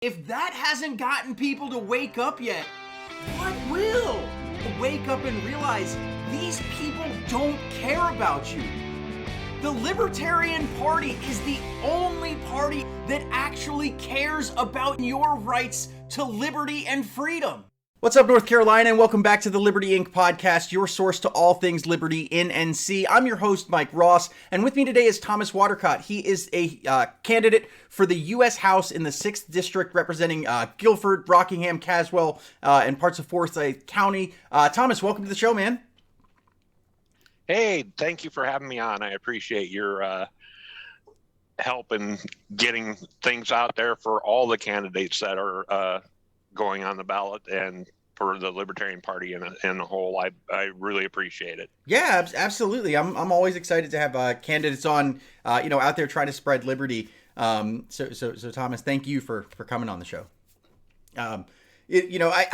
If that hasn't gotten people to wake up yet, what will? Wake up and realize these people don't care about you. The Libertarian Party is the only party that actually cares about your rights to liberty and freedom. What's up, North Carolina, and welcome back to the Liberty Inc. podcast, your source to all things liberty in NC. I'm your host, Mike Ross, and with me today is Thomas Watercott. He is a candidate for the U.S. House in the 6th District, representing Guilford, Rockingham, Caswell, and parts of Forsyth County. Thomas, welcome to the show, man. Hey, thank you for having me on. I appreciate your help in getting things out there for all the candidates that are going on the ballot and for the Libertarian Party in the whole. I really appreciate it. Yeah, absolutely. I'm always excited to have candidates on, out there trying to spread liberty. So Thomas, thank you for coming on the show. I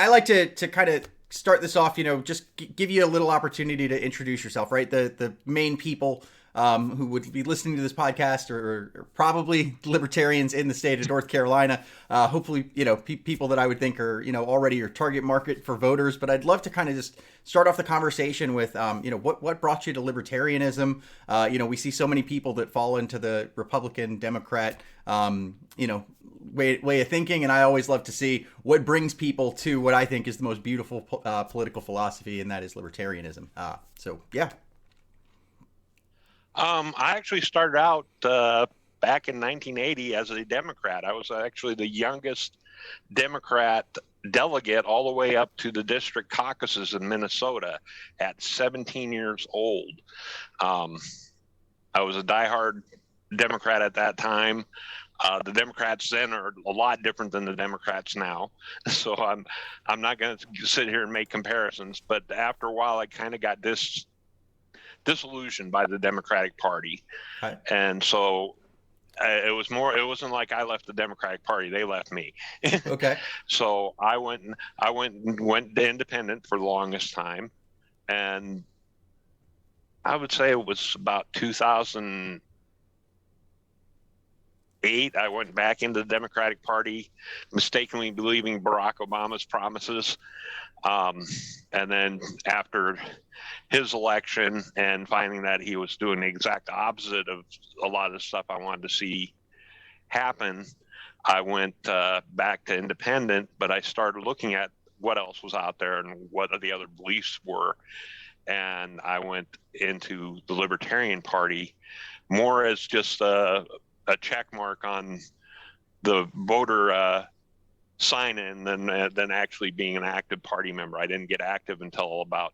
like to kind of start this off, just give you a little opportunity to introduce yourself, right? The main people who would be listening to this podcast are probably libertarians in the state of North Carolina. Hopefully, people that I would think are, already your target market for voters. But I'd love to kind of just start off the conversation with, what brought you to libertarianism? We see so many people that fall into the Republican, Democrat, way of thinking. And I always love to see what brings people to what I think is the most beautiful political philosophy, and that is libertarianism. Yeah. I actually started out back in 1980 as a Democrat. I was actually the youngest Democrat delegate all the way up to the district caucuses in Minnesota at 17 years old. I was a diehard Democrat at that time. The Democrats then are a lot different than the Democrats now. So I'm not going to sit here and make comparisons, but after a while I kind of got disillusioned by the Democratic Party. Hi. And so it wasn't like I left the Democratic Party, they left me. Okay. So I went independent for the longest time, and I would say it was about 2008 I went back into the Democratic Party, mistakenly believing Barack Obama's promises. And then after his election and finding that he was doing the exact opposite of a lot of the stuff I wanted to see happen, I went back to independent, but I started looking at what else was out there and what the other beliefs were. And I went into the Libertarian Party more as just a check mark on the voter sign-in than actually being an active party member. I didn't get active until about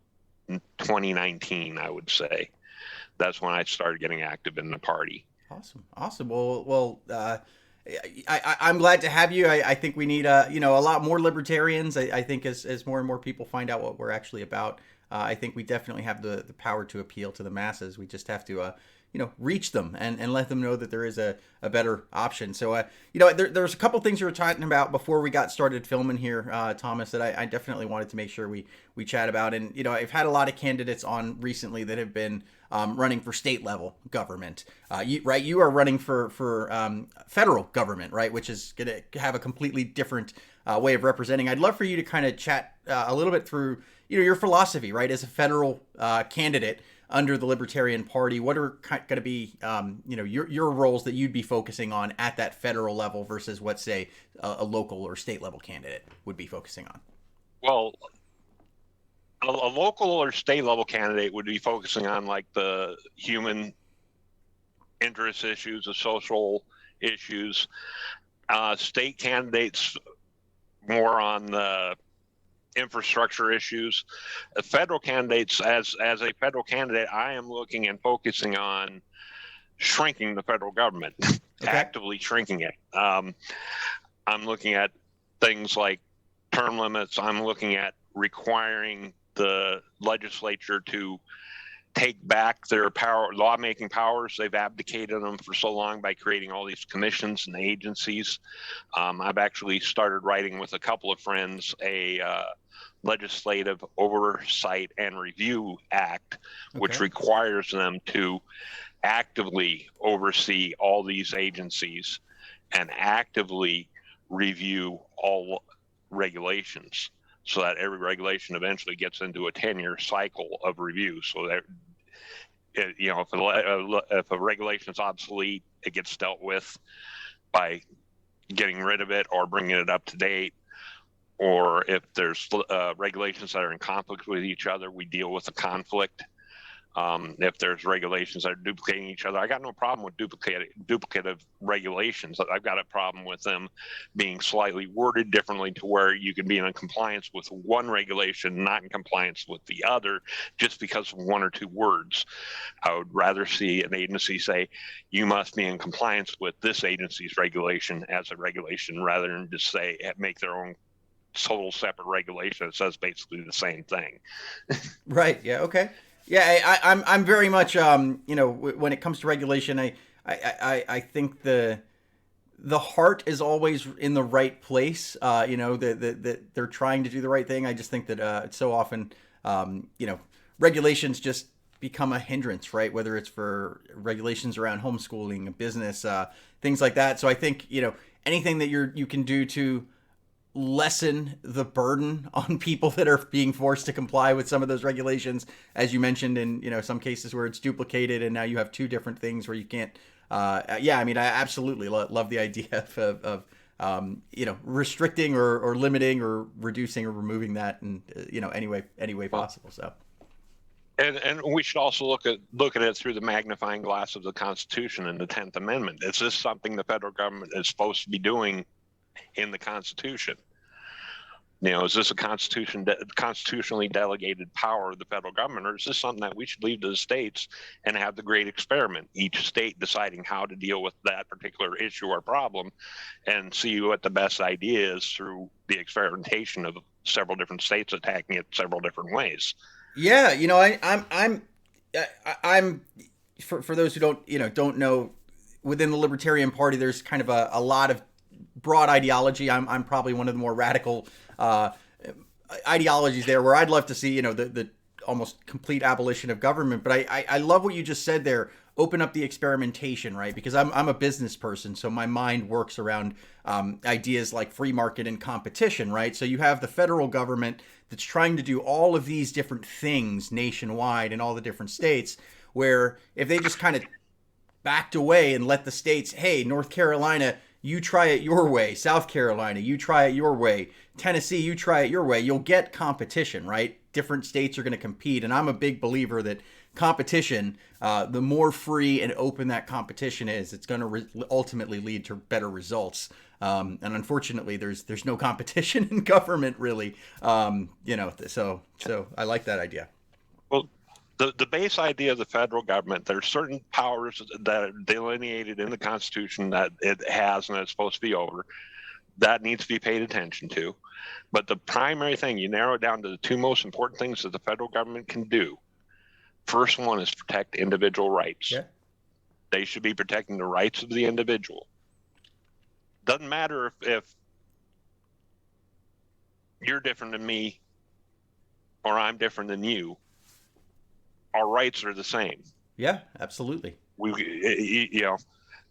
2019, I would say. That's when I started getting active in the party. Awesome. Well, I'm glad to have you. I think we need a lot more libertarians. I think as more and more people find out what we're actually about, I think we definitely have the power to appeal to the masses. We just have to reach them and let them know that there is a better option. So, there's a couple things you were talking about before we got started filming here, Thomas, that I definitely wanted to make sure we chat about. And, I've had a lot of candidates on recently that have been running for state level government. You are running for federal government, right? Which is going to have a completely different way of representing. I'd love for you to kind of chat a little bit through, your philosophy, right? As a federal candidate under the Libertarian Party, what are going to be, your roles that you'd be focusing on at that federal level versus what, say, a local or state level candidate would be focusing on? Well, a local or state level candidate would be focusing on like the human interest issues, the social issues. State candidates more on the infrastructure issues. Federal candidates, as a federal candidate, I am looking and focusing on shrinking the federal government, actively shrinking it. I'm looking at things like term limits. I'm looking at requiring the legislature to take back their lawmaking powers. They've abdicated them for so long by creating all these commissions and agencies. I've actually started writing with a couple of friends a Legislative Oversight and Review Act, which requires them to actively oversee all these agencies and actively review all regulations, so that every regulation eventually gets into a 10-year cycle of review. So that, if a regulation is obsolete, it gets dealt with by getting rid of it or bringing it up to date. Or if there's regulations that are in conflict with each other, we deal with the conflict. If there's regulations that are duplicating each other, I got no problem with duplicative regulations. I've got a problem with them being slightly worded differently to where you can be in compliance with one regulation, not in compliance with the other, just because of one or two words. I would rather see an agency say, you must be in compliance with this agency's regulation as a regulation, rather than just say, make their own total separate regulation that says basically the same thing. Right. Yeah. Okay. Yeah. I'm very much when it comes to regulation, I think the heart is always in the right place. That they're trying to do the right thing. I just think that it's so often regulations just become a hindrance, right? Whether it's for regulations around homeschooling, business, things like that. So I think anything that you can do to lessen the burden on people that are being forced to comply with some of those regulations, as you mentioned, in some cases where it's duplicated and now you have two different things where you can't. I absolutely love the idea of restricting or limiting or reducing or removing that, and any way possible. So. And we should also look at it through the magnifying glass of the Constitution and the 10th Amendment. Is this something the federal government is supposed to be doing in the Constitution? Is this a constitutionally delegated power of the federal government, or is this something that we should leave to the states and have the great experiment, each state deciding how to deal with that particular issue or problem, and see what the best idea is through the experimentation of several different states attacking it several different ways? Yeah, I'm for those who don't know, within the Libertarian Party, there's kind of a lot of broad ideology. I'm probably one of the more radical ideologies there, where I'd love to see the almost complete abolition of government. But I love what you just said there. Open up the experimentation, right? Because I'm a business person, so my mind works around ideas like free market and competition, right? So you have the federal government that's trying to do all of these different things nationwide in all the different states, where if they just kind of backed away and let the states, hey, North Carolina, you try it your way. South Carolina, you try it your way. Tennessee, you try it your way. You'll get competition, right? Different states are going to compete. And I'm a big believer that competition, the more free and open that competition is, it's going to ultimately lead to better results. And unfortunately, there's no competition in government, really. So I like that idea. Well, the base idea of the federal government, there's certain powers that are delineated in the Constitution that it has and it's supposed to be over. That needs to be paid attention to. But the primary thing, you narrow it down to the two most important things that the federal government can do. First one is protect individual rights. Yeah. They should be protecting the rights of the individual. Doesn't matter if you're different than me or I'm different than you. Our rights are the same. Yeah, absolutely.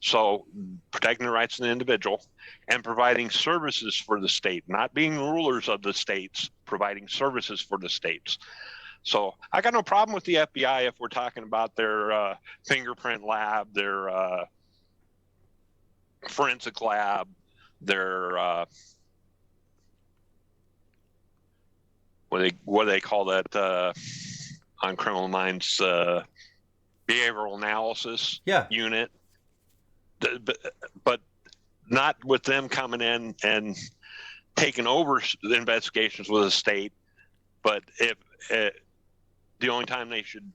So protecting the rights of the individual and providing services for the state, not being rulers of the states, providing services for the states. So I got no problem with the FBI if we're talking about their fingerprint lab, their forensic lab, their what do they call that on Criminal Minds, behavioral analysis unit. But not with them coming in and taking over the investigations with the state. But if the only time they should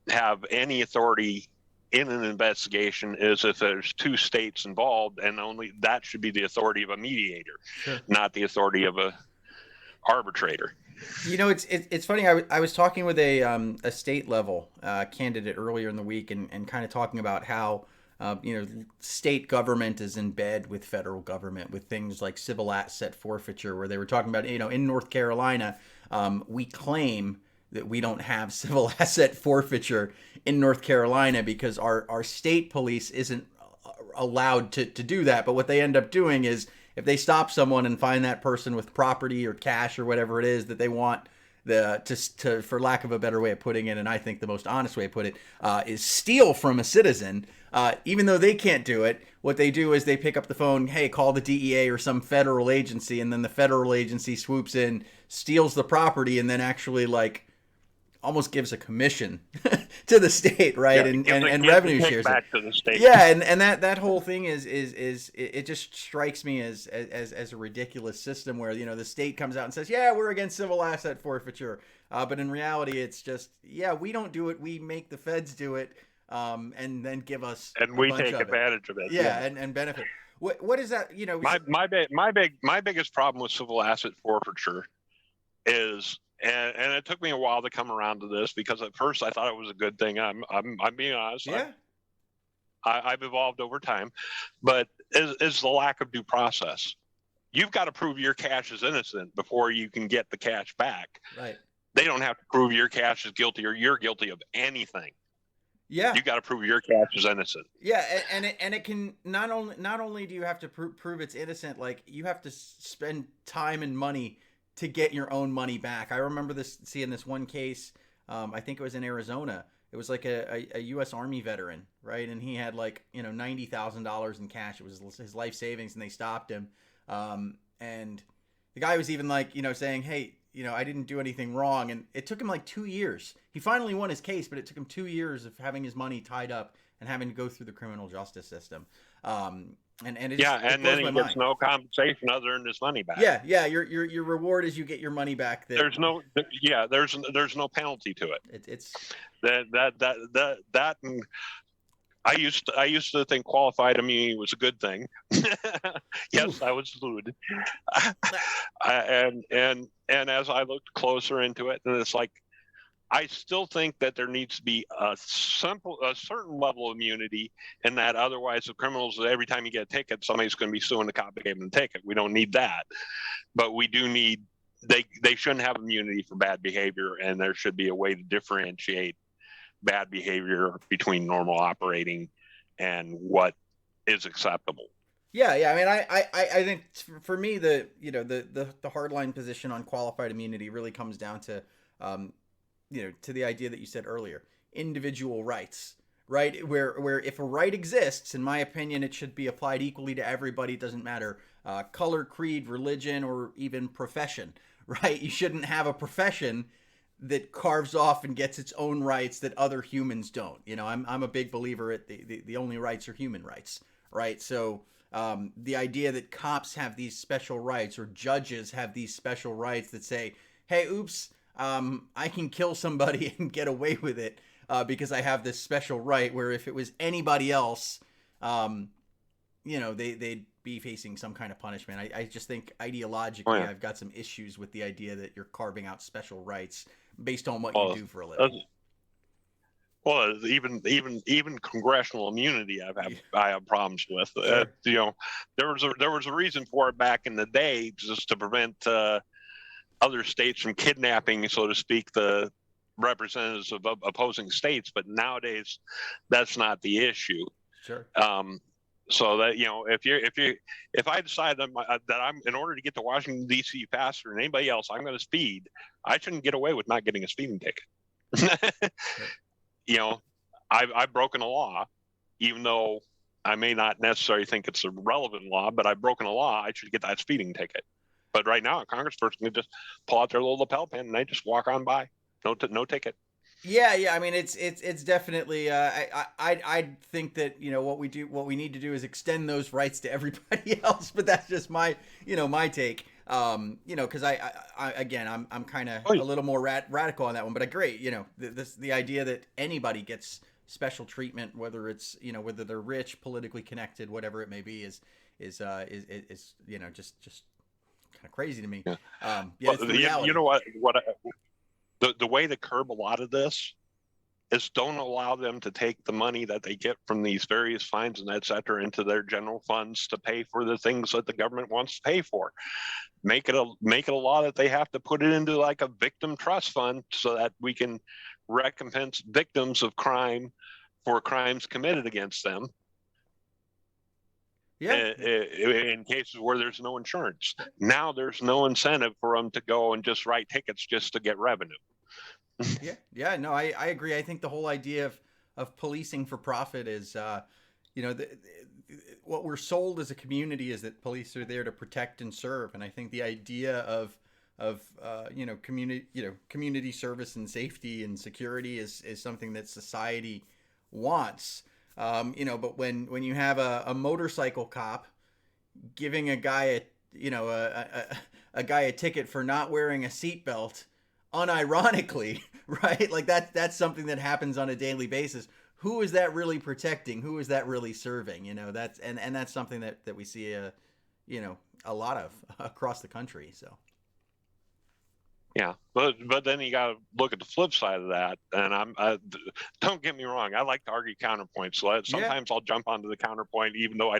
have any authority in an investigation is if there's two states involved, and only that should be the authority of a mediator, not the authority of a arbitrator. It's funny. I was talking with a state level candidate earlier in the week, and kind of talking about how state government is in bed with federal government with things like civil asset forfeiture, where they were talking about in North Carolina, we claim that we don't have civil asset forfeiture in North Carolina because our state police isn't allowed to do that. But what they end up doing is, if they stop someone and find that person with property or cash or whatever it is that they want, to for lack of a better way of putting it, and I think the most honest way to put it, is steal from a citizen, even though they can't do it. What they do is they pick up the phone, hey, call the DEA or some federal agency, and then the federal agency swoops in, steals the property, and then actually like almost gives a commission to the state, right? Yeah, and revenue shares back it. to the state. Yeah, and that whole thing is it just strikes me as a ridiculous system where, you know, the state comes out and says, yeah, we're against civil asset forfeiture, but in reality it's just, yeah, we don't do it, we make the feds do it, and then give us and we take advantage of it. Yeah, and benefit. What is that? You know, my biggest problem with civil asset forfeiture is, and it took me a while to come around to this, because at first I thought it was a good thing. I'm being honest. Yeah. I've evolved over time, but is the lack of due process. You've got to prove your cash is innocent before you can get the cash back. Right. They don't have to prove your cash is guilty or you're guilty of anything. Yeah. You got to prove your cash is innocent. Yeah, and it can not only do you have to prove it's innocent, like you have to spend time and money to get your own money back. I remember seeing this one case. I think it was in Arizona. It was like a U.S. Army veteran, right? And he had like, you know, $90,000 in cash. It was his life savings, and they stopped him. And the guy was even like, you know, saying, hey, you know, I didn't do anything wrong. And it took him like 2 years. He finally won his case, but it took him 2 years of having his money tied up and having to go through the criminal justice system. And it yeah, just, and then he gets no compensation other than his money back. Yeah. Your reward is you get your money back. There's no penalty to it. It's that. And I used to think qualified immunity was a good thing. Yes, I was sued. and as I looked closer into it, and it's like, I still think that there needs to be a certain level of immunity, and that otherwise the criminals, every time you get a ticket, somebody's going to be suing the cop that gave them the ticket. We don't need that, but we do need, they shouldn't have immunity for bad behavior, and there should be a way to differentiate bad behavior between normal operating and what is acceptable. Yeah. I mean, I think for me, the hardline position on qualified immunity really comes down to, to the idea that you said earlier, individual rights, right? Where if a right exists, in my opinion, it should be applied equally to everybody. It doesn't matter color, creed, religion, or even profession, right? You shouldn't have a profession that carves off and gets its own rights that other humans don't. You know, I'm a big believer at the only rights are human rights, right? So the idea that cops have these special rights or judges have these special rights that say, hey, oops, I can kill somebody and get away with it because I have this special right, where if it was anybody else, they'd be facing some kind of punishment. I just think ideologically, I've got some issues with the idea that you're carving out special rights based on what you do for a living. Well, even congressional immunity, I have problems with. Sure. There was a reason for it back in the day, just to prevent other states from kidnapping, so to speak, the representatives of opposing states. But nowadays, that's not the issue. Sure. So that, if I decide that I'm, in order to get to Washington D.C. faster than anybody else, I'm going to speed, I shouldn't get away with not getting a speeding ticket. Sure. I've broken a law, even though I may not necessarily think it's a relevant law, but I've broken a law. I should get that speeding ticket. But right now, a congressperson can just pull out their little lapel pin and they just walk on by, no ticket. Yeah. I mean, it's definitely. I think that what we need to do is extend those rights to everybody else. But that's just my take. Because I'm kind of a little more radical on that one. But I agree. The idea that anybody gets special treatment, whether it's whether they're rich, politically connected, whatever it may be, is just kind of crazy to me. Yeah. It's the reality. You know what? The way to curb a lot of this is don't allow them to take the money that they get from these various fines and et cetera into their general funds to pay for the things that the government wants to pay for. Make it a law that they have to put it into like a victim trust fund so that we can recompense victims of crime for crimes committed against them. Yeah. in cases where there's no insurance. Now there's no incentive for them to go and just write tickets just to get revenue. Yeah, yeah, no, I agree. I think the whole idea of policing for profit is, what we're sold as a community is that police are there to protect and serve, and I think the idea of community service and safety and security is something that society wants. But when you have a motorcycle cop giving a guy a guy a ticket for not wearing a seatbelt unironically, right? Like that's something that happens on a daily basis. Who is that really protecting? Who is that really serving? That's something that we see a lot of across the country. So yeah, but then you got to look at the flip side of that. And don't get me wrong, I like to argue counterpoints. So sometimes I'll jump onto the counterpoint, even though I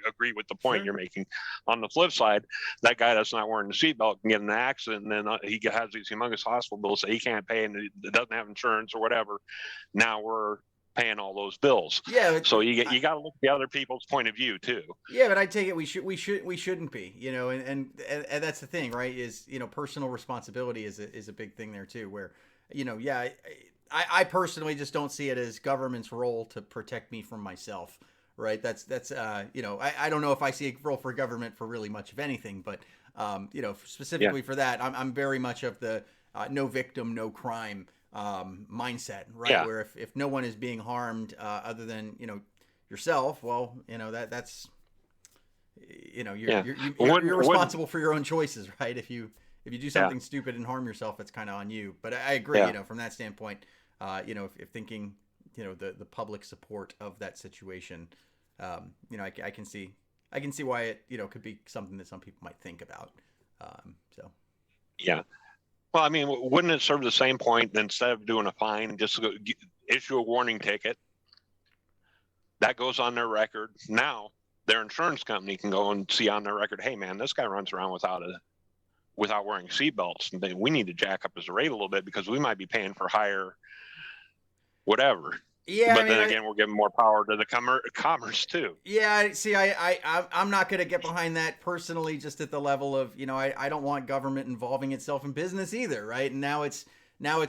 agree with the point you're making. On the flip side, that guy that's not wearing the seatbelt can get in an accident, and then he has these humongous hospital bills that he can't pay, and doesn't have insurance or whatever. Now we're paying all those bills. Yeah. So you got to look at the other people's point of view too. Yeah, but I take it we shouldn't be, and that's the thing, right? Is personal responsibility is a big thing there too. Where, I personally just don't see it as government's role to protect me from myself, right? That's I don't know if I see a role for government for really much of anything, but specifically for that, I'm very much of the no victim, no crime mindset, right? Yeah. Where if no one is being harmed other than yourself, well, that's you're responsible for your own choices, right? If you do something stupid and harm yourself, it's kind of on you. But I agree, from that standpoint, if thinking the public support of that situation, I can see why it could be something that some people might think about. Yeah. Well, I mean, wouldn't it serve the same point instead of doing a fine, just issue a warning ticket? That goes on their record. Now their insurance company can go and see on their record, hey man, this guy runs around without wearing seatbelts, and we need to jack up his rate a little bit because we might be paying for higher whatever. Yeah, but then again, we're giving more power to the commerce too. Yeah, see, I'm not going to get behind that personally, just at the level of I don't want government involving itself in business either, right? And now it's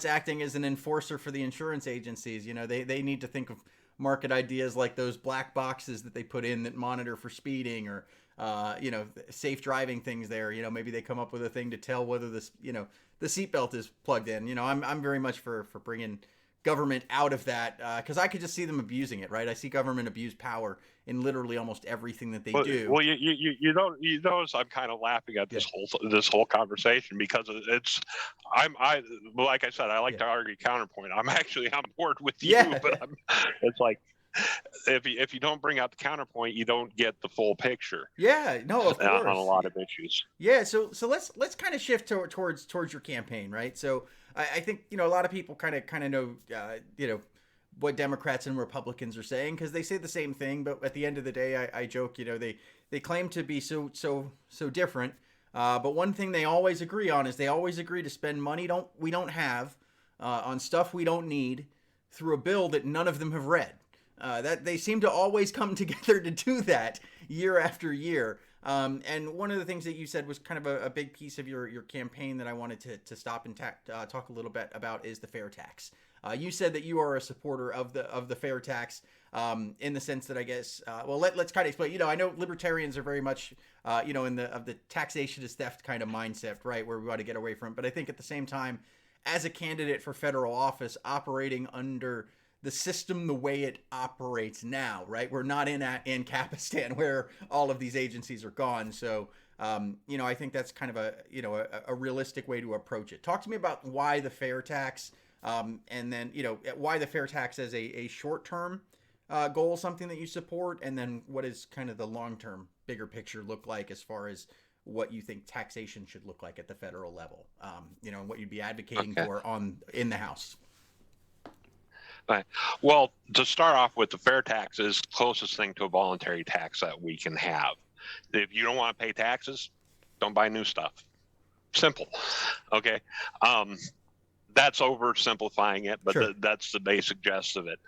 acting as an enforcer for the insurance agencies. They need to think of market ideas like those black boxes that they put in that monitor for speeding, or safe driving things there. Maybe they come up with a thing to tell whether the seatbelt is plugged in. I'm very much for bringing government out of that, because I could just see them abusing it, right? I see government abuse power in literally almost everything that they do. Well, you notice I'm kind of laughing at this whole conversation because like I said, I like to argue counterpoint. I'm actually on board with you, but it's like if you don't bring out the counterpoint, you don't get the full picture. Yeah, no, of course. On a lot of issues. Yeah, so let's kind of shift towards your campaign, right? So I think a lot of people kind of know what Democrats and Republicans are saying, because they say the same thing, but at the end of the day, I joke, they claim to be so different, but one thing they always agree on is they always agree to spend money we don't have on stuff we don't need through a bill that none of them have read. That they seem to always come together to do that year after year. And one of the things that you said was kind of a big piece of your campaign that I wanted to stop and talk a little bit about is the fair tax. You said that you are a supporter of the fair tax, in the sense that I guess let's kind of explain. I know libertarians are very much in the taxation is theft kind of mindset, right, where we want to get away from. But I think at the same time, as a candidate for federal office, operating under the system the way it operates now, right? We're not in Capistan where all of these agencies are gone. So, I think that's kind of a realistic way to approach it. Talk to me about why the fair tax, and then, why the fair tax as a short-term goal, something that you support, and then what is kind of the long-term bigger picture look like as far as what you think taxation should look like at the federal level, and what you'd be advocating for in the House. Right. Well, to start off with, the fair tax is the closest thing to a voluntary tax that we can have. If you don't want to pay taxes, don't buy new stuff. Simple. Okay. That's oversimplifying it, but that's the basic gist of it.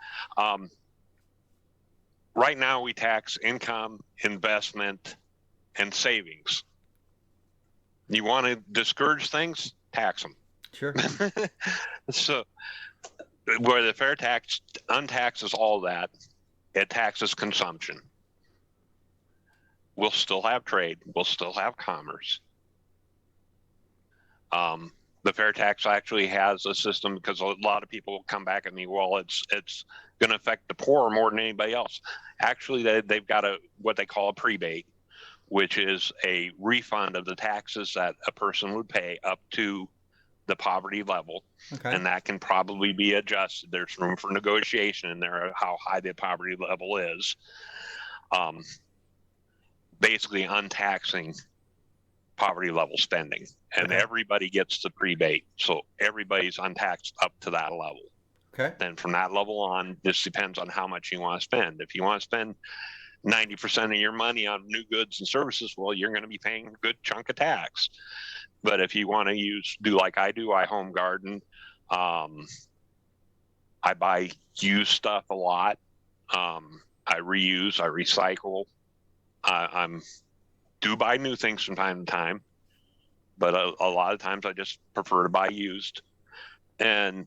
right now we tax income, investment, and savings. You want to discourage things, tax them. Sure. So where the fair tax untaxes all that, it taxes consumption. We'll still have trade. We'll still have commerce. The fair tax actually has a system, because a lot of people will come back at me, well, it's going to affect the poor more than anybody else. Actually, they've got what they call a prebate, which is a refund of the taxes that a person would pay up to the poverty level. Okay. And that can probably be adjusted. There's room for negotiation in there, how high the poverty level is. Basically untaxing poverty level spending, and Okay. everybody gets the prebate, so everybody's untaxed up to that level. Okay. Then from that level on, this depends on how much you want to spend. If you want to spend 90% of your money on new goods and services, well, you're going to be paying a good chunk of tax. But if you want to do like I do, I home garden, I buy used stuff a lot, I reuse, I recycle, I'm do buy new things from time to time, but a lot of times I just prefer to buy used. And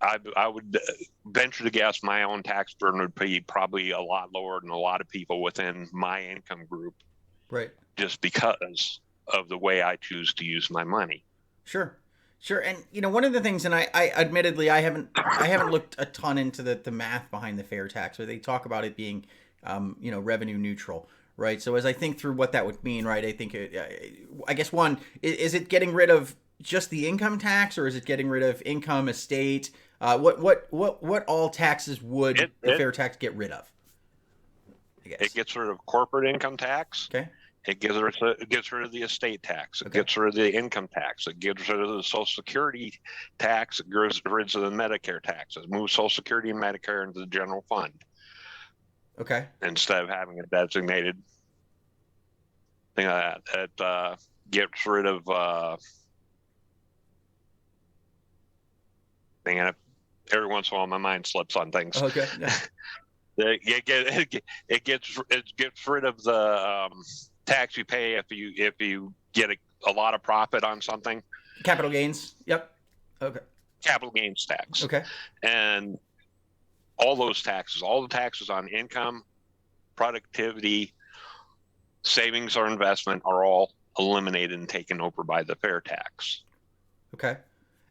I would venture to guess my own tax burden would be probably a lot lower than a lot of people within my income group. Right. Just because of the way I choose to use my money. Sure. Sure. And one of the things, and I admittedly I haven't looked a ton into the math behind the fair tax, where they talk about it being revenue neutral. Right. So as I think through what that would mean, right, I think, I guess, one, is it getting rid of just the income tax, or is it getting rid of income, estate? What all taxes would the fair tax get rid of? I guess. It gets rid of corporate income tax. Okay. It gets rid of the estate tax. It Okay. gets rid of the income tax. It gets rid of the Social Security tax. It gets rid of the Medicare tax. It moves Social Security and Medicare into the general fund. Okay. Instead of having a designated thing like that. It gets rid of every once in a while my mind slips on things. Okay. Yeah. It gets rid of the tax you pay if you get a lot of profit on something. Capital gains. Yep. Okay. Capital gains tax. Okay. And all those taxes, all the taxes on income, productivity, savings or investment are all eliminated and taken over by the fair tax. Okay.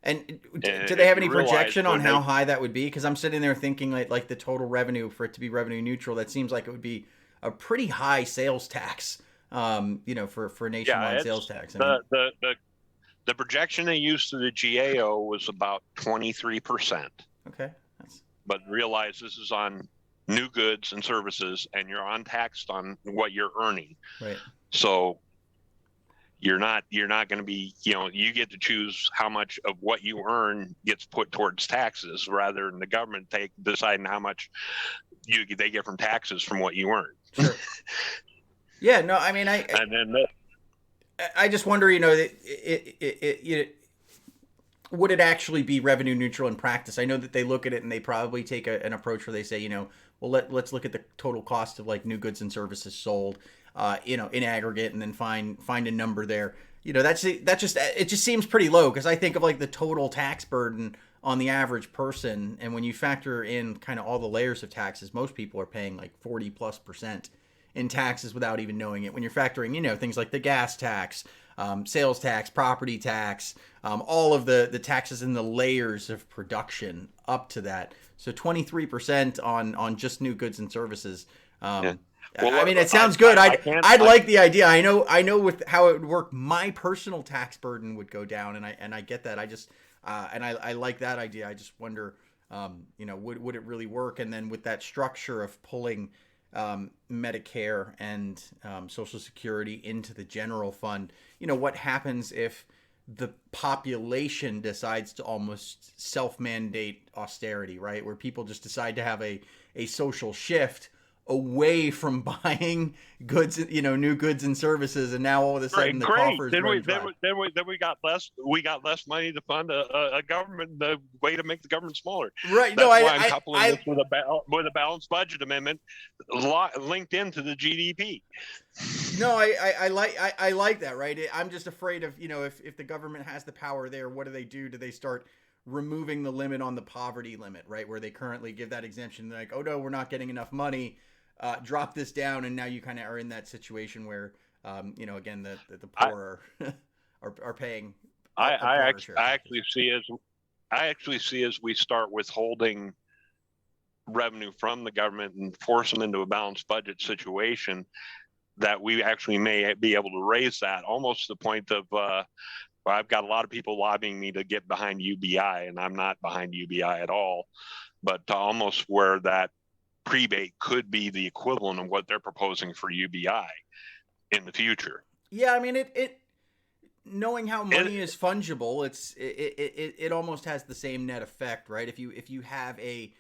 And do they have any projection on how high that would be? Because I'm sitting there thinking like the total revenue, for it to be revenue neutral, that seems like it would be a pretty high sales tax, for nationwide sales tax. The projection they used to the GAO was about 23%. Okay. But realize this is on new goods and services, and you're untaxed on what you're earning. Right. So you're not going to be, you get to choose how much of what you earn gets put towards taxes, rather than the government deciding how much they get from taxes from what you earn. Sure. Yeah. No. I mean, I just wonder, would it actually be revenue neutral in practice? I know that they look at it and they probably take an approach where they say, well, let's look at the total cost of like new goods and services sold, in aggregate, and then find a number there. It just seems pretty low, because I think of like the total tax burden on the average person, and when you factor in kind of all the layers of taxes, most people are paying like 40+% in taxes without even knowing it. When you're factoring, things like the gas tax, sales tax, property tax, all of the taxes in the layers of production up to that. So 23% on just new goods and services. Yeah. Well, I mean, it sounds good. I'd like the idea. I know with how it would work, my personal tax burden would go down, and I get that. I just and I like that idea. I just wonder, would it really work? And then with that structure of pulling Medicare and Social Security into the general fund, what happens if the population decides to almost self-mandate austerity, right? Where people just decide to have a social shift away from buying goods, new goods and services, and now all of a sudden the Great. coffers Then run we dry. got less. We got less money to fund a government. The way to make the government smaller. Right? No, That's why I'm coupling this with a balanced budget amendment, linked into the GDP. No, I like that. Right? I'm just afraid of if the government has the power there, what do they do? Do they start removing the limit on the poverty limit, right? Where they currently give that exemption, they're like, oh no, we're not getting enough money. Drop this down, and now you kind of are in that situation where, again, the poor are paying. I actually see as we start withholding revenue from the government and force them into a balanced budget situation, that we actually may be able to raise that almost to the point of I've got a lot of people lobbying me to get behind UBI, and I'm not behind UBI at all, but to almost where that prebate could be the equivalent of what they're proposing for UBI in the future. Yeah, I mean it knowing how money is fungible, it almost has the same net effect, right? If you have a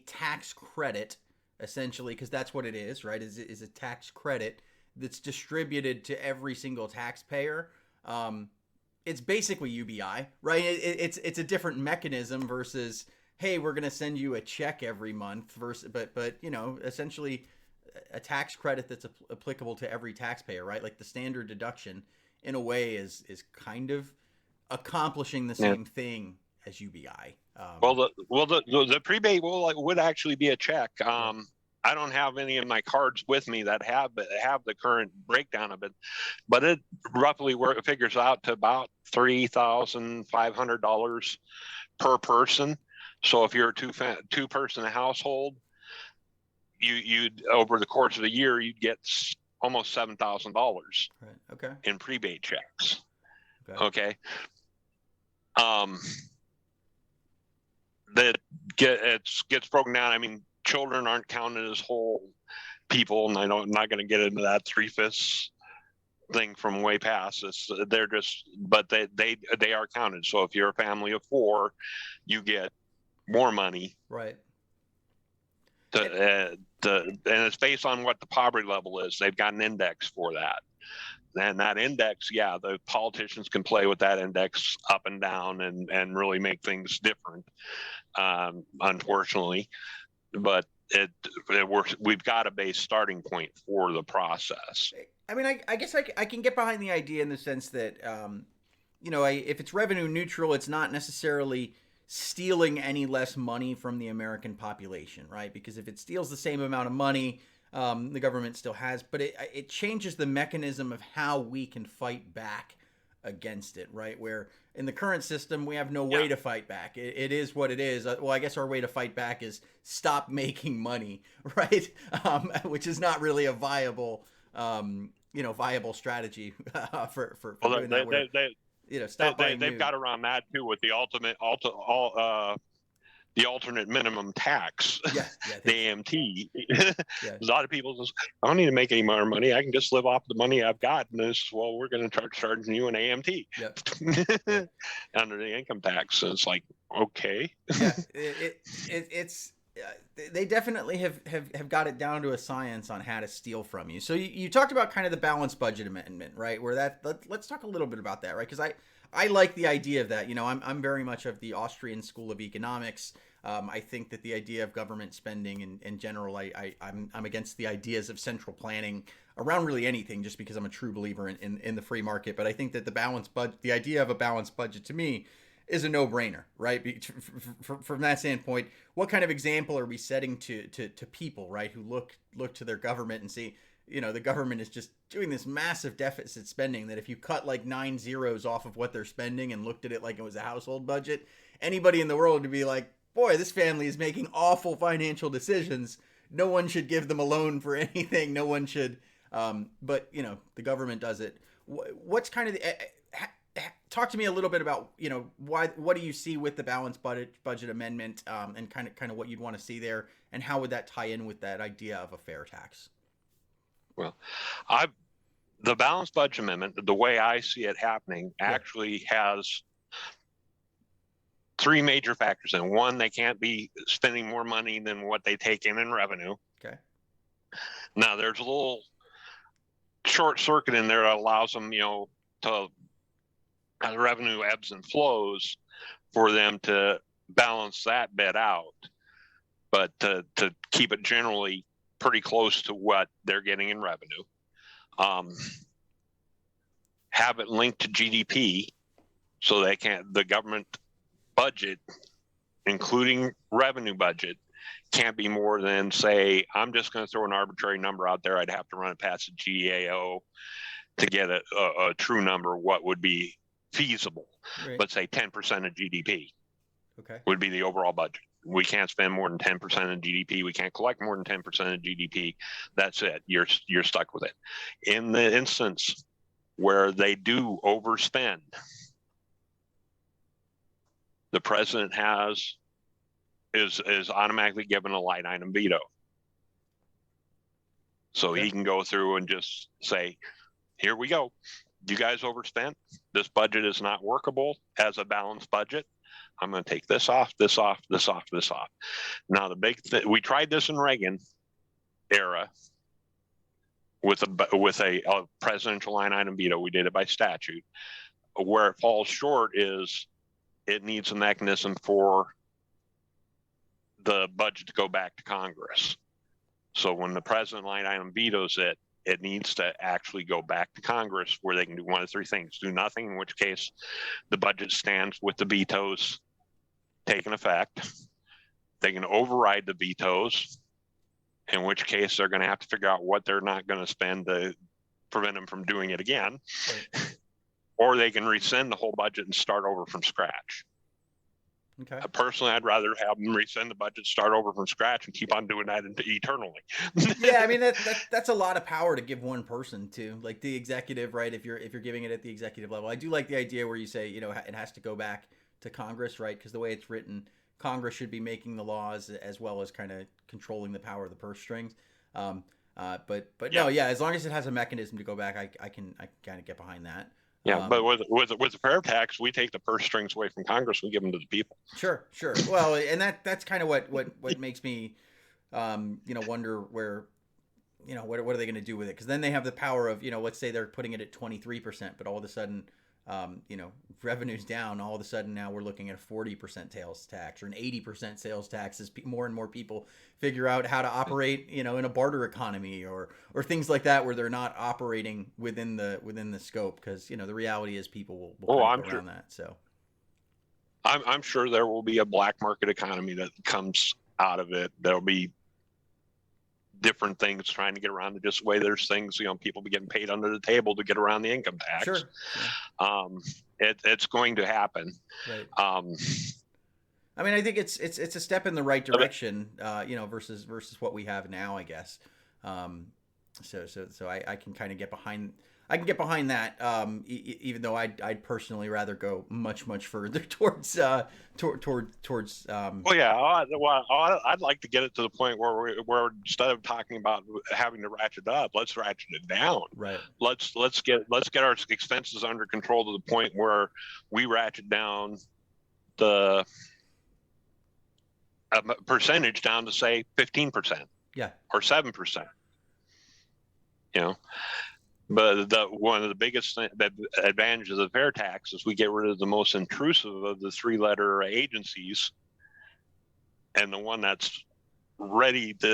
tax credit, essentially, because that's what it is, right? Is a tax credit that's distributed to every single taxpayer. It's basically UBI, right? It's a different mechanism versus, hey, we're gonna send you a check every month versus, but essentially a tax credit that's applicable to every taxpayer, right? Like the standard deduction, in a way, is kind of accomplishing the same thing as UBI. The prebate would actually be a check. I don't have any of my cards with me that have the current breakdown of it, but it roughly figures out to about $3,500 per person. So if you're a two person household, you'd over the course of a year you'd get almost $7,000 in prebate checks. Okay. That gets broken down. I mean, children aren't counted as whole people, and I'm not going to get into that 3/5 thing from way past. But they are counted. So if you're a family of 4, you get more money, right? And it's based on what the poverty level is. They've got an index for that. And that index, the politicians can play with that index up and down and really make things different, unfortunately. But we've got a base starting point for the process. I mean, I guess I can get behind the idea in the sense that, if it's revenue neutral, it's not necessarily stealing any less money from the American population, right? Because if it steals the same amount of money, the government still has, but it changes the mechanism of how we can fight back against it, right? Where in the current system, we have no way to fight back. It is what it is. Well, I guess our way to fight back is stop making money, right? Which is not really a viable, strategy for doing that. Stop buying they've got around that too with the the alternate minimum tax, the AMT. A lot of people just, I don't need to make any more money. I can just live off the money I've got. And this, well, we're going to start charging you an AMT under the income tax. So it's like, okay. They definitely have got it down to a science on how to steal from you. So you talked about kind of the balanced budget amendment, right? Where let's talk a little bit about that, right? Because I like the idea of that. I'm very much of the Austrian School of Economics. I think that the idea of government spending in general, I'm against the ideas of central planning around really anything, just because I'm a true believer in the free market. But I think that the idea of a balanced budget, to me, is a no-brainer, right? From that standpoint, what kind of example are we setting to people, right, who look to their government and see, the government is just doing this massive deficit spending that if you cut like 9 zeros off of what they're spending and looked at it like it was a household budget, anybody in the world would be like, boy, this family is making awful financial decisions. No one should give them a loan for anything. No one should. But, the government does it. What's kind of talk to me a little bit about, what do you see with the balanced budget amendment, and kind of what you'd want to see there, and how would that tie in with that idea of a fair tax? Well, the balanced budget amendment, the way I see it happening, actually has 3 major factors. And one, they can't be spending more money than what they take in revenue. Okay. Now there's a little short circuit in there that allows them, to, as revenue ebbs and flows, for them to balance that bit out, but to keep it generally pretty close to what they're getting in revenue. Have it linked to GDP, so the government budget, including revenue budget, can't be more than, say, I'm just going to throw an arbitrary number out there. I'd have to run it past the GAO to get a true number, what would be feasible. Right. But say 10% of GDP Okay. would be the overall budget. We can't spend more than 10% of GDP. We can't collect more than 10% of GDP. That's it. You're stuck with it. In the instance where they do overspend, the president is automatically given a line item veto. So Okay. he can go through and just say, here we go. You guys overspent. This budget is not workable as a balanced budget. I'm going to take this off, this off, this off, this off. Now, the big thing, we tried this in Reagan era with a presidential line item veto. We did it by statute. Where it falls short is it needs a mechanism for the budget to go back to Congress. So when the president line item vetoes it, it needs to actually go back to Congress, where they can do one of three things: do nothing, in which case the budget stands with the vetoes taking effect. They can override the vetoes, in which case they're going to have to figure out what they're not going to spend to prevent them from doing it again. Right. Or they can rescind the whole budget and start over from scratch. Okay. Personally, I'd rather have them rescind the budget, start over from scratch, and keep on doing that eternally. Yeah, I mean that's a lot of power to give one person to, like the executive, right? If you're giving it at the executive level, I do like the idea where you say, it has to go back to Congress, right? Because the way it's written, Congress should be making the laws as well as kind of controlling the power of the purse strings. But no, yeah, as long as it has a mechanism to go back, I can kind of get behind that. Yeah, but with the fair tax, we take the purse strings away from Congress. We give them to the people. Sure. Well, and that's kind of what makes me, wonder where, what are they going to do with it? Because then they have the power of, let's say they're putting it at 23%, but all of a sudden, revenue's down. All of a sudden now we're looking at a 40% sales tax or an 80% sales tax as more and more people figure out how to operate, in a barter economy or things like that, where they're not operating within the scope. Because, the reality is people will go around that. So I'm sure there will be a black market economy that comes out of it. There'll be different things trying to get around it. Just the way there's things, people be getting paid under the table to get around the income tax. Sure. It's going to happen. Right. I mean, I think it's a step in the right direction, versus what we have now, I guess. So I can kind of get behind. I can get behind that, even though I'd personally rather go much further towards. Well, yeah. I'd like to get it to the point where instead of talking about having to ratchet up, let's ratchet it down. Right. Let's get our expenses under control to the point where we ratchet down the percentage down to, say, 15%. Yeah. Or 7%. But one of the biggest advantages of fair tax is we get rid of the most intrusive of the three-letter agencies, and the one that's ready to,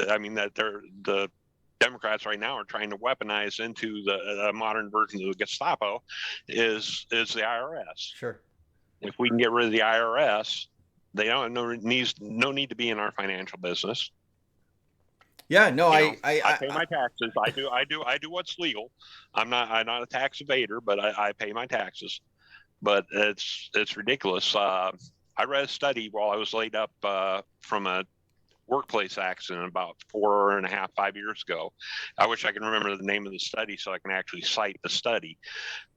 the Democrats right now are trying to weaponize into the modern version of the Gestapo is the IRS. Sure. If we can get rid of the IRS, they don't no need to be in our financial business. Yeah, no, I pay my taxes. I do what's legal. I'm not a tax evader, but I pay my taxes. But it's ridiculous. I read a study while I was laid up from a workplace accident about 5 years ago. I wish I can remember the name of the study so I can actually cite the study,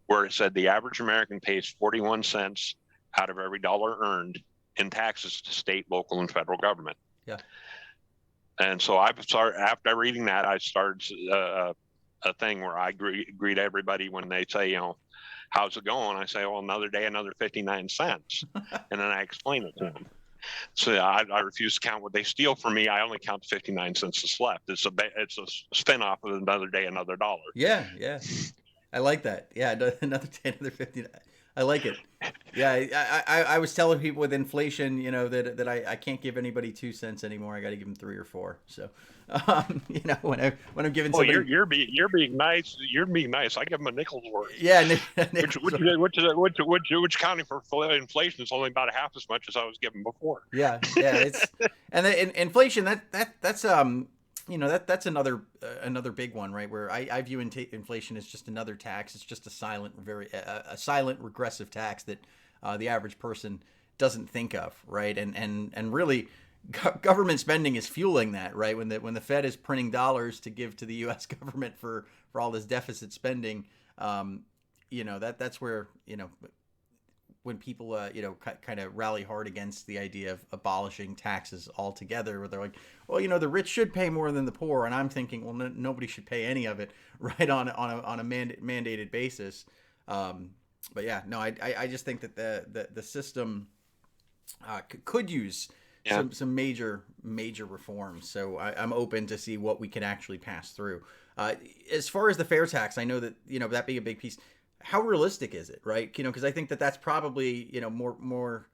where it said the average American pays 41 cents out of every dollar earned in taxes to state, local, and federal government. Yeah. And so after reading that, I started a thing where I greet everybody when they say, how's it going? I say, well, another day, another 59 cents. And then I explain it to them. So I refuse to count what they steal from me. I only count the 59 cents that's left. It's a spinoff of Another Day, Another Dollar. Yeah, yeah. I like that. Yeah, another 10, another 50. I like it. Yeah, I was telling people with inflation, that I can't give anybody 2 cents anymore. I got to give them 3 or 4. So, when I'm giving Oh, somebody, you're being nice. You're being nice. I give them a nickel's worth. yeah, Which accounting for inflation is only about half as much as I was given before. yeah, it's and the inflation that's that's another big one, right? Where I view inflation as just another tax. It's just a silent, a silent regressive tax that the average person doesn't think of, right? And really, government spending is fueling that, right? When the Fed is printing dollars to give to the U.S. government for all this deficit spending, that's where when people kind of rally hard against the idea of abolishing taxes altogether, where they're like, well, the rich should pay more than the poor, and I'm thinking, well, nobody should pay any of it, right, on a mandated basis. But yeah, no, I just think that the system could use some major reforms. So I'm open to see what we can actually pass through. As far as the fair tax, I know that that being a big piece. How realistic is it, right? Because I think that that's probably more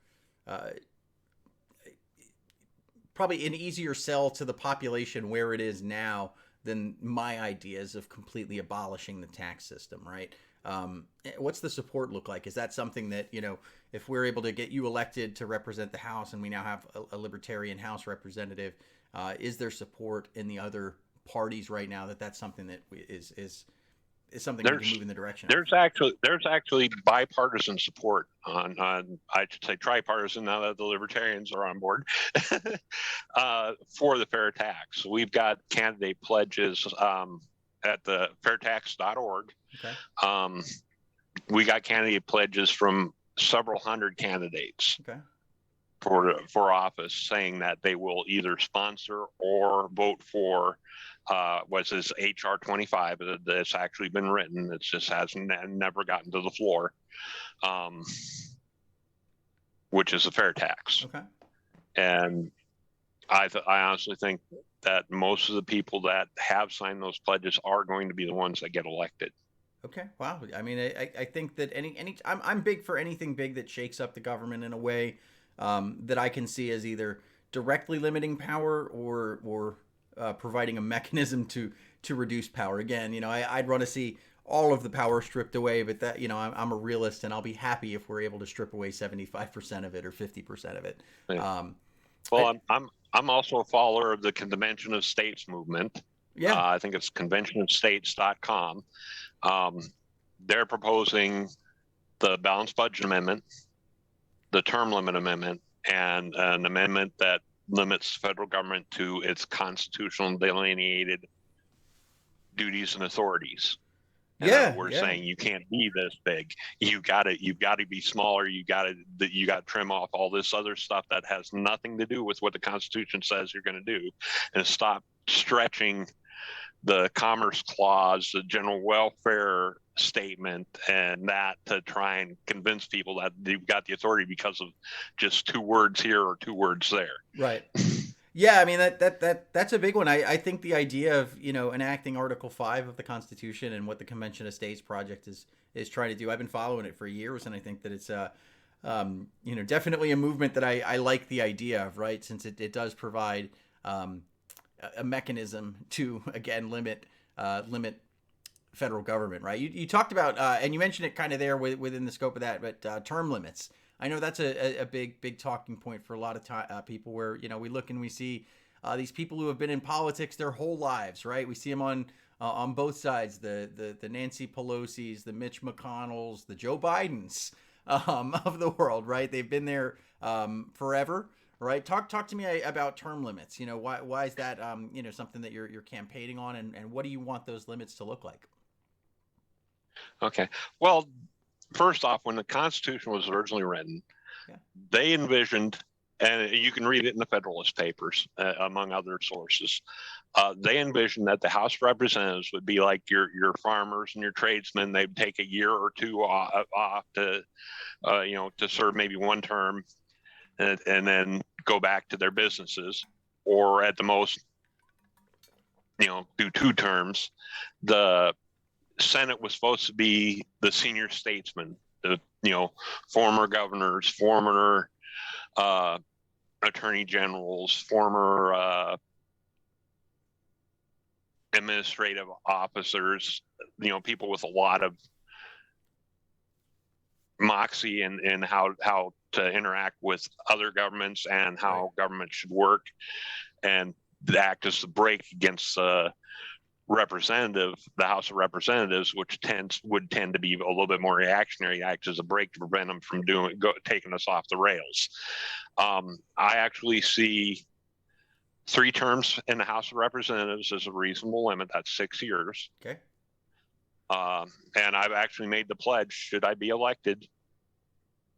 probably an easier sell to the population where it is now than my ideas of completely abolishing the tax system, right? What's the support look like? Is that something that, if we're able to get you elected to represent the House and we now have a Libertarian House representative, is there support in the other parties right now that's something that is something we can move in the direction of? There's actually bipartisan support on I should say tripartisan now that the Libertarians are on board for the fair tax. We've got candidate pledges at the fairtax.org. Okay. We got candidate pledges from several hundred candidates. Okay. For office, saying that they will either sponsor or vote for what's this HR 25 that's actually been written. It just hasn't never gotten to the floor, which is a fair tax. Okay. And I honestly think that most of the people that have signed those pledges are going to be the ones that get elected. Okay. Wow. I mean, I think that I'm big for anything big that shakes up the government in a way that I can see as either directly limiting power or providing a mechanism to reduce power. Again, I'd want to see all of the power stripped away, but that I'm a realist, and I'll be happy if we're able to strip away 75% of it or 50% of it. Yeah. I'm also a follower of the Convention of States movement. Yeah, I think it's conventionofstates.com. They're proposing the balanced budget amendment, the term limit amendment, and an amendment that limits federal government to its constitutional delineated duties and authorities. And we're saying you can't be this big. You got to be smaller. You got to trim off all this other stuff that has nothing to do with what the Constitution says you're going to do, and stop stretching the Commerce Clause, the general welfare statement, and that to try and convince people that you've got the authority because of just 2 words here or 2 words there. Right. Yeah, I mean that's a big one. I think the idea of enacting Article 5 of the Constitution and what the Convention of States project is trying to do. I've been following it for years, and I think that it's definitely a movement that I like the idea of, right? Since it does provide a mechanism to again limit federal government, right? You talked about and you mentioned it kind of there within the scope of that, but term limits. I know that's a big talking point for a lot of people, where we look and we see these people who have been in politics their whole lives, right? We see them on both sides, the Nancy Pelosi's, the Mitch McConnell's, the Joe Bidens of the world, right? They've been there forever, right? Talk to me about term limits. Why is that something that you're campaigning on, and what do you want those limits to look like? Okay, well, first off, when the Constitution was originally written, they envisioned, and you can read it in the Federalist Papers, among other sources, they envisioned that the House of Representatives would be like your farmers and your tradesmen. They'd take a year or 2 off to serve maybe 1 term, and then go back to their businesses, or at the most, do 2 terms. The Senate was supposed to be the senior statesmen, the former governors, former attorney generals, former administrative officers, people with a lot of moxie in how to interact with other governments and how government should work, and act as the brake against the House of Representatives, which would tend to be a little bit more reactionary, act as a brake to prevent them from taking us off the rails. I actually see 3 terms in the House of Representatives as a reasonable limit. That's 6 years. Okay. And I've actually made the pledge, should I be elected,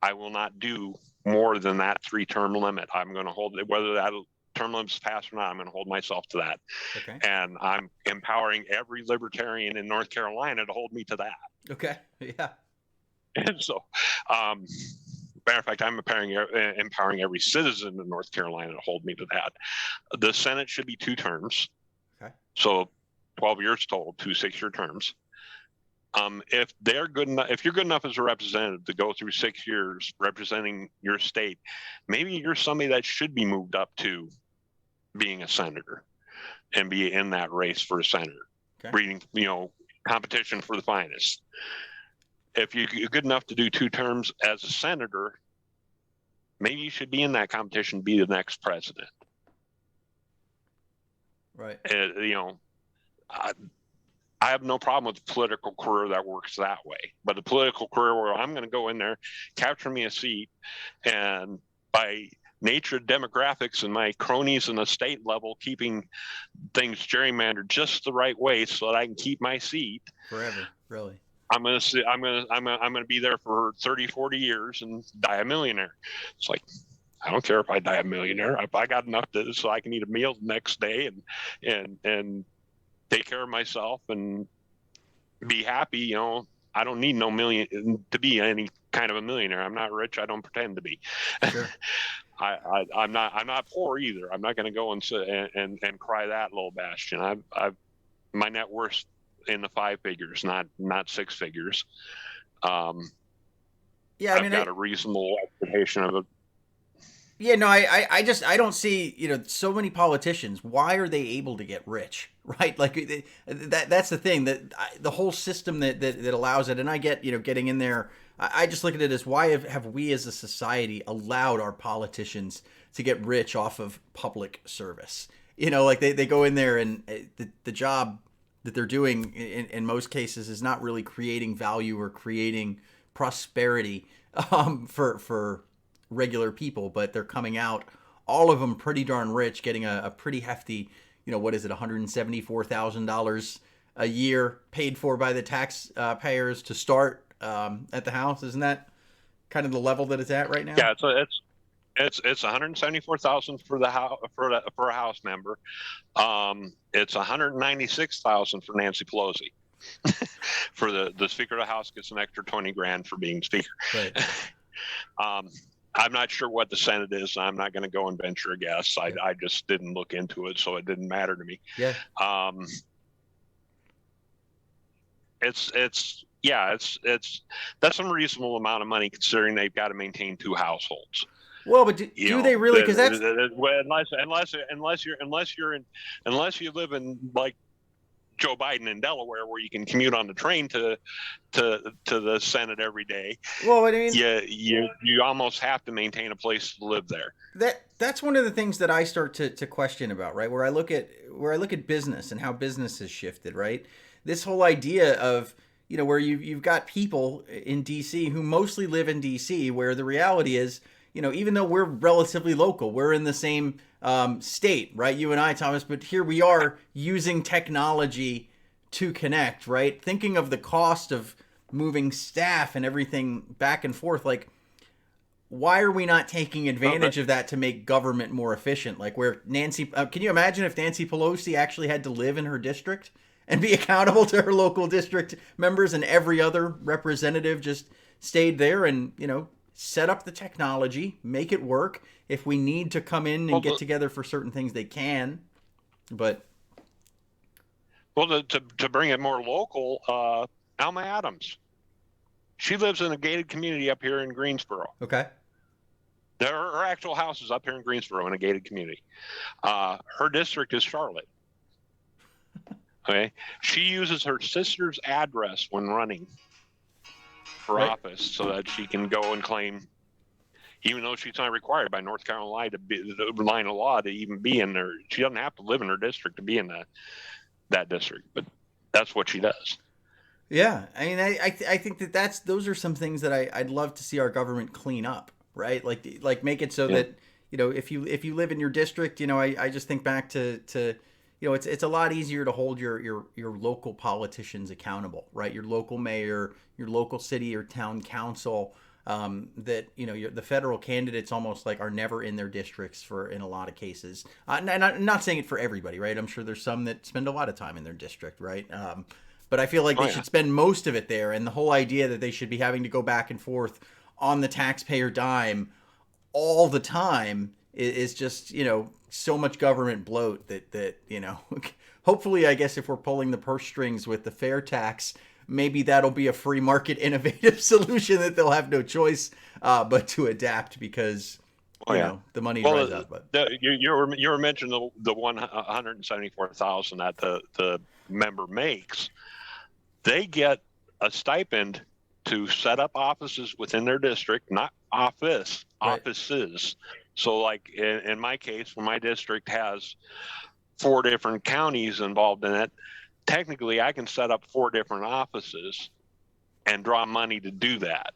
I will not do more than that 3-term limit. I'm going to hold it, whether that term limit's passed or not, I'm going to hold myself to that. Okay. And I'm empowering every libertarian in North Carolina to hold me to that. Okay. Yeah. And so, matter of fact, I'm empowering every citizen in North Carolina to hold me to that. The Senate should be 2 terms. Okay. So 12 years total, 2 6-year terms. If you're good enough as a representative to go through 6 years representing your state, maybe you're somebody that should be moved up to being a senator and be in that race for a senator, breeding, competition for the finest. If you're good enough to do 2 terms as a senator, maybe you should be in that competition, be the next president. Right. I have no problem with the political career that works that way, but the political career where I'm going to go in there, capture me a seat, and by nature of demographics and my cronies in the state level, keeping things gerrymandered just the right way so that I can keep my seat forever. Really. I'm going to be there for 30, 40 years and die a millionaire. It's like, I don't care if I die a millionaire. If I got enough so I can eat a meal the next day and take care of myself and be happy, I don't need no million to be any kind of a millionaire. I'm not rich. I don't pretend to be. Sure. I'm not poor either. I'm not going to go and cry that little bastion. My net worth in the 5 figures, not 6 figures. Yeah, I've got a reasonable expectation of it. Yeah, no, I don't see, so many politicians. Why are they able to get rich, right? Like that's the thing, that the whole system that allows it. And I get, getting in there. I just look at it as, why have we as a society allowed our politicians to get rich off of public service? Like they go in there and the job that they're doing in most cases is not really creating value or creating prosperity for regular people, but they're coming out, all of them pretty darn rich, getting a pretty hefty, what is it, $174,000 a year paid for by the taxpayers to start at the House. Isn't that kind of the level that it's at right now? Yeah, it's $174,000 for the House for a House member. It's $196,000 for Nancy Pelosi. For the Speaker of the House gets an extra $20,000 for being Speaker. Right. I'm not sure what the Senate is. I'm not going to go and venture a guess. I just didn't look into it, so it didn't matter to me. Yeah. It's that's some reasonable amount of money considering they've got to maintain 2 households. Well, but do they really? Because that's unless you live in like Joe Biden in Delaware, where you can commute on the train to the Senate every day. Well, I mean, you almost have to maintain a place to live there. That's one of the things that I start to question about, right? Where I look at business and how business has shifted, right? This whole idea of, where you've got people in DC who mostly live in DC, where the reality is, even though we're relatively local, we're in the same state, right? You and I, Thomas, but here we are using technology to connect, right? Thinking of the cost of moving staff and everything back and forth, like, why are we not taking advantage of that to make government more efficient? Like where Nancy, can you imagine if Nancy Pelosi actually had to live in her district and be accountable to her local district members, and every other representative just stayed there and, set up the technology, make it work. If we need to come in and Well, get together for certain things, they can. But to bring it more local, Alma Adams, she lives in a gated community up here in Greensboro. okay, There are actual houses up here in Greensboro in a gated community. Her district is Charlotte. Okay, she uses her sister's address when running for right. office so that she can go and claim, even though she's not required by North Carolina to be the line of law to even be in there. She doesn't have to live in her district to be in that district, but that's what she does. Yeah, I mean, I think those are some things that I'd love to see our government clean up, right? Like make it so that, you know, if you live in your district, you know, I just think back to you know, it's a lot easier to hold your local politicians accountable, right? Your local mayor, your local city or town council. That, you know, the federal candidates almost like are never in their districts in a lot of cases. And I'm not saying it for everybody, right? I'm sure there's some that spend a lot of time in their district, right? But I feel like they should spend most of it there. And the whole idea that they should be having to go back and forth on the taxpayer dime all the time is just, you know, so much government bloat that you know, hopefully, I guess if we're pulling the purse strings with the fair tax, maybe that'll be a free market innovative solution that they'll have no choice but to adapt because you know the money dries up. But you were mentioning the 174,000 that the member makes. They get a stipend to set up offices within their district, not offices. So like in my case, where my district has 4 different counties involved in it, technically I can set up 4 different offices and draw money to do that.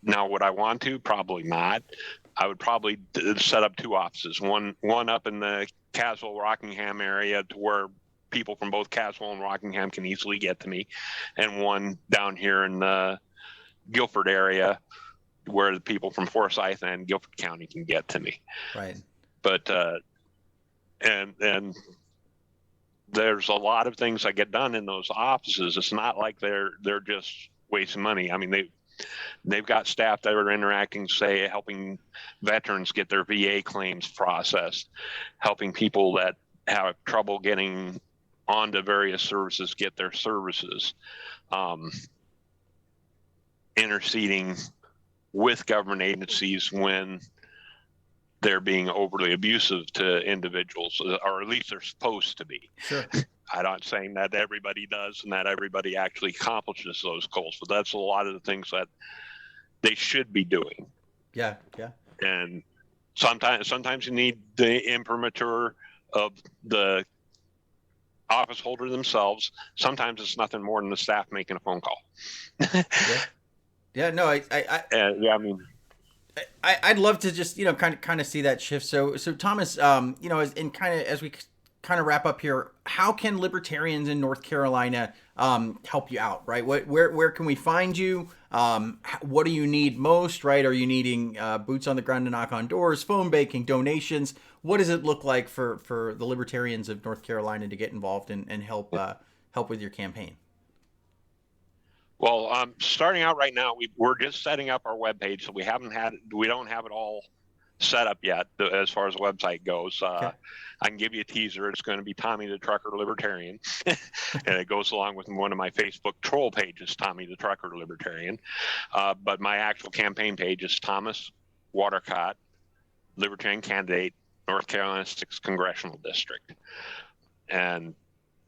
Now, would I want to? Probably not. I would probably set up 2 offices, one up in the Caswell-Rockingham area to where people from both Caswell and Rockingham can easily get to me, and one down here in the Guilford area where the people from Forsyth and Guilford County can get to me. Right. But and there's a lot of things that get done in those offices. It's not like they're just wasting money. I mean, they've got staff that are interacting, say, helping veterans get their VA claims processed, helping people that have trouble getting onto various services get their services, interceding with government agencies when they're being overly abusive to individuals, or at least they're supposed to be. Sure. I'm not saying that everybody does and that everybody actually accomplishes those goals, but that's a lot of the things that they should be doing. Yeah, yeah. And sometimes you need the imprimatur of the office holder themselves. Sometimes it's nothing more than the staff making a phone call. Yeah, no, I mean, I'd love to just, you know, kind of see that shift. So Thomas, you know, as we kind of wrap up here, how can libertarians in North Carolina help you out, right? Where can we find you? What do you need most, right? Are you needing boots on the ground to knock on doors, phone banking, donations? What does it look like for the libertarians of North Carolina to get involved and help with your campaign? Well, starting out right now, we're just setting up our webpage, so we don't have it all set up yet as far as the website goes. Okay. I can give you a teaser. It's going to be Tommy the Trucker Libertarian, and it goes along with one of my Facebook troll pages, Tommy the Trucker Libertarian. But my actual campaign page is Thomas Watercott, Libertarian Candidate, North Carolina 6th Congressional District. And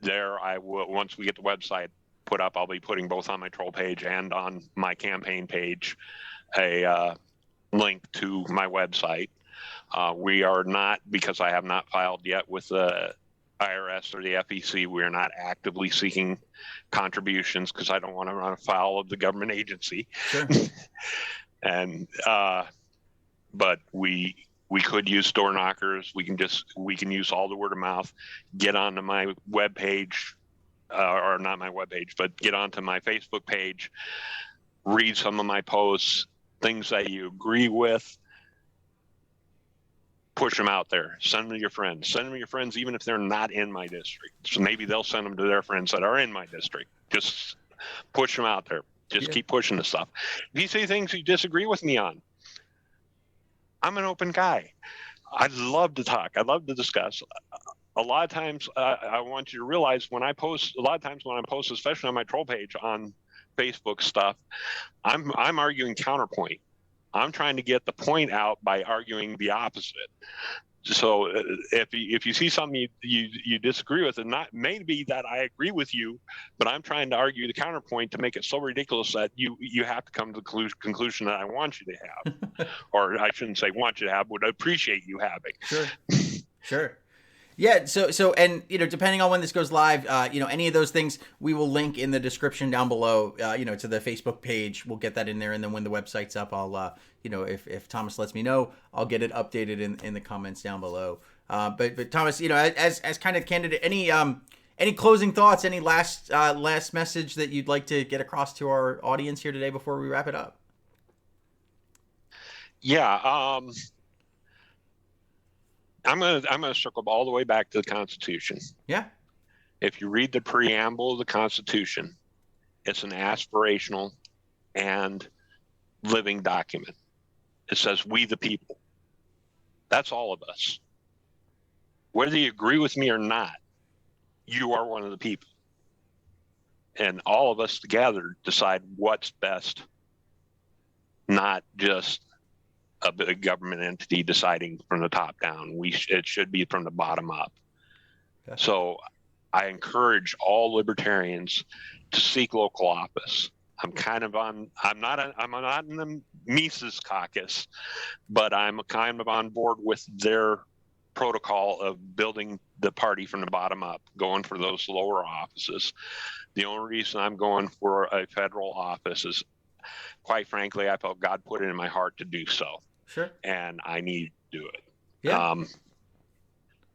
there I will, once we get the website put up, I'll be putting both on my troll page and on my campaign page a link to my website. We are not, because I have not filed yet with the IRS or the FEC, we are not actively seeking contributions because I don't want to run afoul of the government agency. Sure. And but we could use door knockers. We can use all the word of mouth. Get onto my webpage, or not my webpage, but get onto my Facebook page. Read some of my posts, things that you agree with. Push them out there. Send them to your friends. Send them to your friends even if they're not in my district. So maybe they'll send them to their friends that are in my district. Just push them out there. Just Yeah. keep pushing the stuff. If you see things you disagree with me on, I'm an open guy. I'd love to talk. I'd love to discuss. A lot of times, I want you to realize when I post, especially on my troll page on Facebook stuff, I'm arguing counterpoint. I'm trying to get the point out by arguing the opposite. So if you see something you disagree with, and not maybe that I agree with you, but I'm trying to argue the counterpoint to make it so ridiculous that you have to come to the conclusion that I want you to have, or I shouldn't say want you to have, would appreciate you having. Sure. Sure. Yeah, so and depending on when this goes live, any of those things we will link in the description down below, to the Facebook page. We'll get that in there, and then when the website's up, I'll if Thomas lets me know, I'll get it updated in the comments down below. But Thomas, as kind of candidate, any closing thoughts, any last message that you'd like to get across to our audience here today before we wrap it up? Yeah, I'm gonna circle all the way back to the Constitution. Yeah. If you read the preamble of the Constitution, it's an aspirational and living document. It says, "We the people." That's all of us. Whether you agree with me or not, you are one of the people. And all of us together decide what's best, not just a big government entity deciding from the top down. It should be from the bottom up. Okay. So I encourage all libertarians to seek local office. I'm not in the Mises caucus, but I'm kind of on board with their protocol of building the party from the bottom up, going for those lower offices. The only reason I'm going for a federal office is, quite frankly, I felt God put it in my heart to do so. Sure. And I need to do it. Yeah.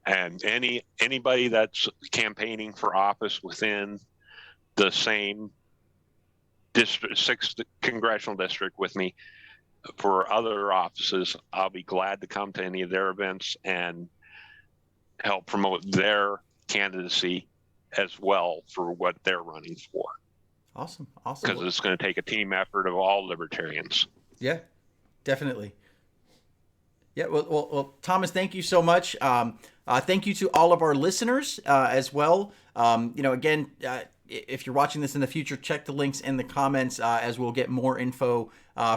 And anybody that's campaigning for office within the same district, 6th congressional district with me for other offices, I'll be glad to come to any of their events and help promote their candidacy as well for what they're running for. Awesome. Because it's going to take a team effort of all libertarians. Yeah, definitely. Yeah, well, Thomas, thank you so much. Thank you to all of our listeners as well. Again, if you're watching this in the future, check the links in the comments as we'll get more info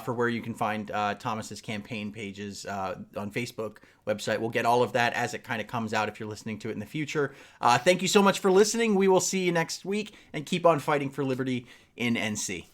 for where you can find Thomas's campaign pages on Facebook website. We'll get all of that as it kind of comes out if you're listening to it in the future. Thank you so much for listening. We will see you next week, and keep on fighting for liberty in NC.